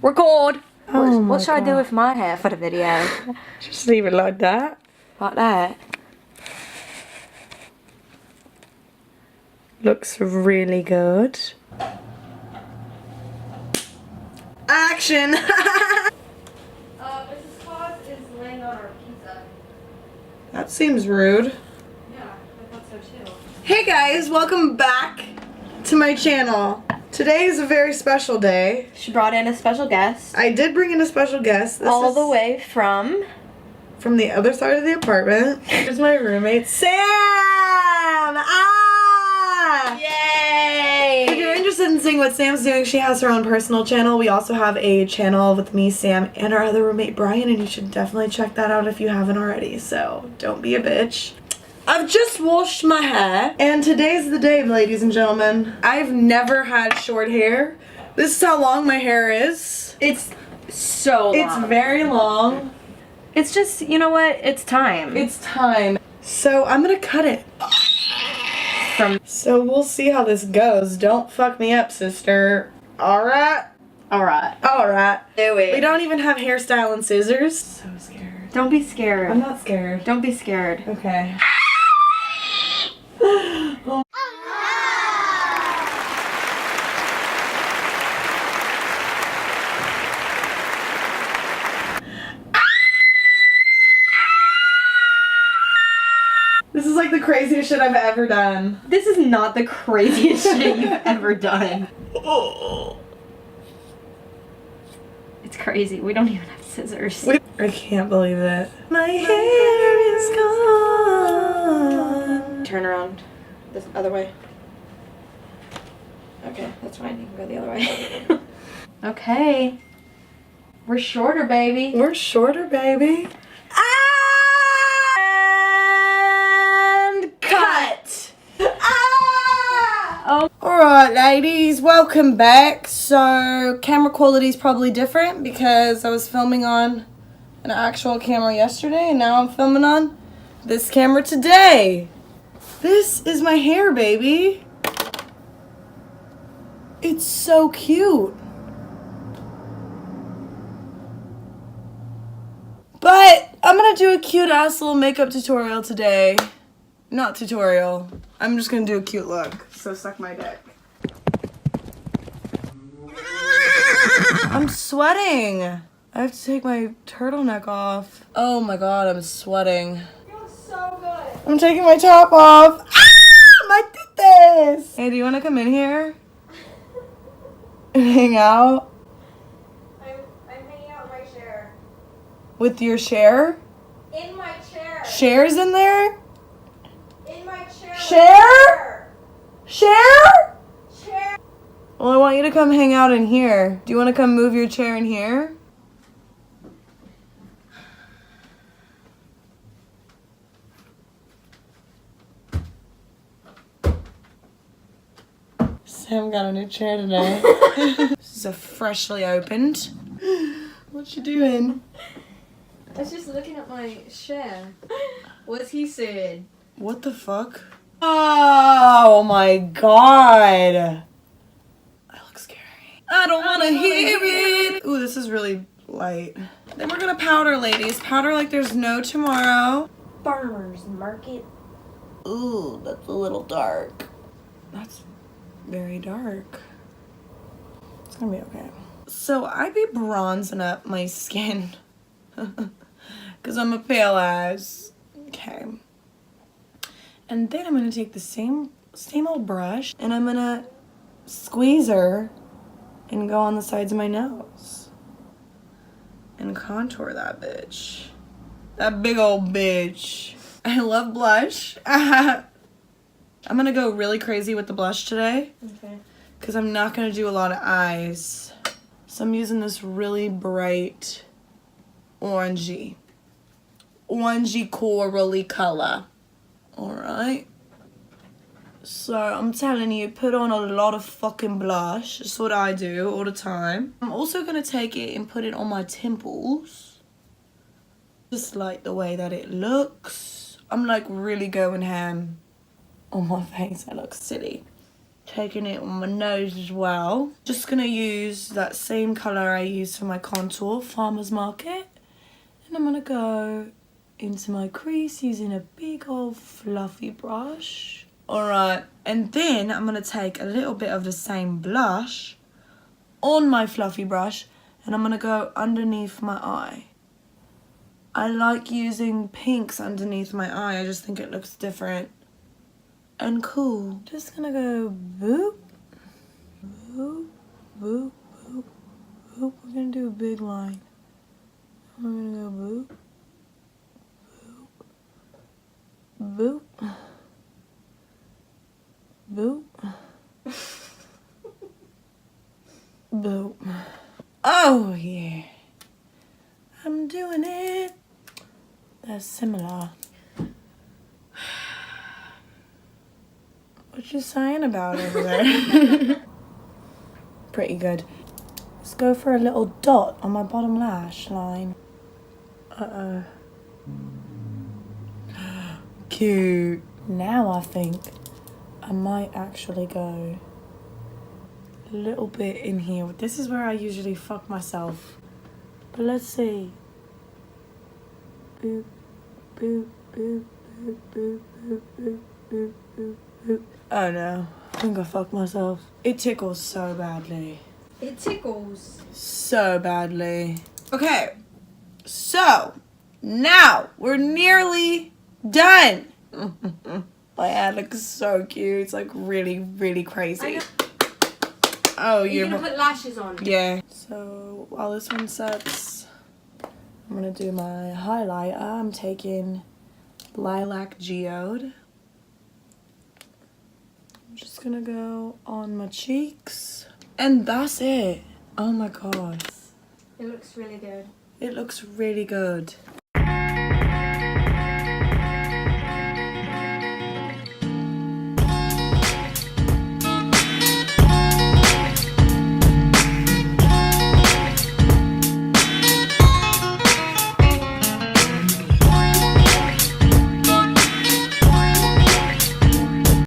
Record! Oh What should I do God. with my hair for the video? Just leave it like that. Like that? Looks really good. Action! Mrs. Claus is laying on our pizza. That seems rude. Yeah, I thought so too. Hey guys, welcome back to my channel. Today is a very special day. She brought in a special guest. I did bring in a special guest. This All is the way from the other side of the apartment. Here's my roommate, Sam! Yay! If you're interested in seeing what Sam's doing, she has her own personal channel. We also have a channel with me, Sam, and our other roommate, Brian, and you should definitely check that out if you haven't already, so don't be a bitch. I've just washed my hair, and today's the day, ladies and gentlemen. I've never had short hair. This is how long my hair is. It's so long. It's very long. It's just, you know what? It's time. It's time. So I'm gonna cut it. So we'll see how this goes. Don't fuck me up, sister. Alright? Alright. Alright. Do it. We don't even have hairstyle and scissors. So scared. Don't be scared. I'm not scared. Don't be scared. Okay. This is like the craziest shit I've ever done. This is not the craziest shit you've ever done. It's crazy. We don't even have scissors. I can't believe it. My hair is gone. Turn around. This other way. Okay, that's fine. You can go the other way. Okay. We're shorter, baby. We're shorter, baby. And cut. Oh. Alright, ladies, welcome back. So, camera quality is probably different because I was filming on an actual camera yesterday and now I'm filming on this camera today. This is my hair, baby. It's so cute. But I'm gonna do a cute ass little makeup tutorial today. Not tutorial. I'm just gonna do a cute look. So suck my dick. I'm sweating. I have to take my turtleneck off. Oh my god, I'm sweating. You look so good. I'm taking my top off. Ah, my titties. Hey, do you wanna come in here and hang out I'm hanging out in my chair. with your share? In my chair. Shares in there? In my chair. Share? Share? Chair. Well, I want you to come hang out in here. Do you want to come move your chair in here? Sam got a new chair today. This is a freshly opened. What you doing? I was just looking at my chair. What's he said? What the fuck? Oh my god. I look scary. I don't want to hear it. Ooh, this is really light. Then we're gonna powder, ladies. Powder like there's no tomorrow. Farmer's market. Ooh, that's a little dark. That's very dark. It's gonna be okay. So I be bronzing up my skin. Because I'm a pale ass. Okay. And then I'm gonna take the same old brush and I'm gonna squeeze her and go on the sides of my nose. And contour that bitch. That big old bitch. I love blush. I'm gonna go really crazy with the blush today. Okay. Because I'm not gonna do a lot of eyes. So I'm using this really bright orangey corally color. Alright. So I'm telling you, put on a lot of fucking blush. That's what I do all the time. I'm also gonna take it and put it on my temples. Just like the way that it looks. I'm like really going ham on my face. I look silly. Taking it on my nose as well. Just gonna use that same colour I used for my contour, Farmer's Market. And I'm gonna go into my crease using a big old fluffy brush. Alright, and then I'm gonna take a little bit of the same blush on my fluffy brush and I'm gonna go underneath my eye. I like using pinks underneath my eye, I just think it looks different and cool. Just gonna go boop, boop, boop, boop, boop. We're gonna do a big line. We're gonna go boop, boop, boop, boop, boop. Oh yeah, I'm doing it. That's similar. What you saying about over there? Pretty good. Let's go for a little dot on my bottom lash line. Uh-oh. Cute. Now I think I might actually go a little bit in here. This is where I usually fuck myself. But let's see. Boop, boop, boop, boop, boop, boop, boop, boop, boop, boop. Oh no, I think I fucked myself. It tickles so badly. It tickles. So badly. Okay, so now we're nearly done. My hair looks so cute. It's like really, really crazy. Oh, you're gonna put lashes on? Yeah. So while this one sets, I'm gonna do my highlighter. I'm taking Lilac Geode. I'm just gonna go on my cheeks. And that's it. Oh my god. It looks really good. It looks really good.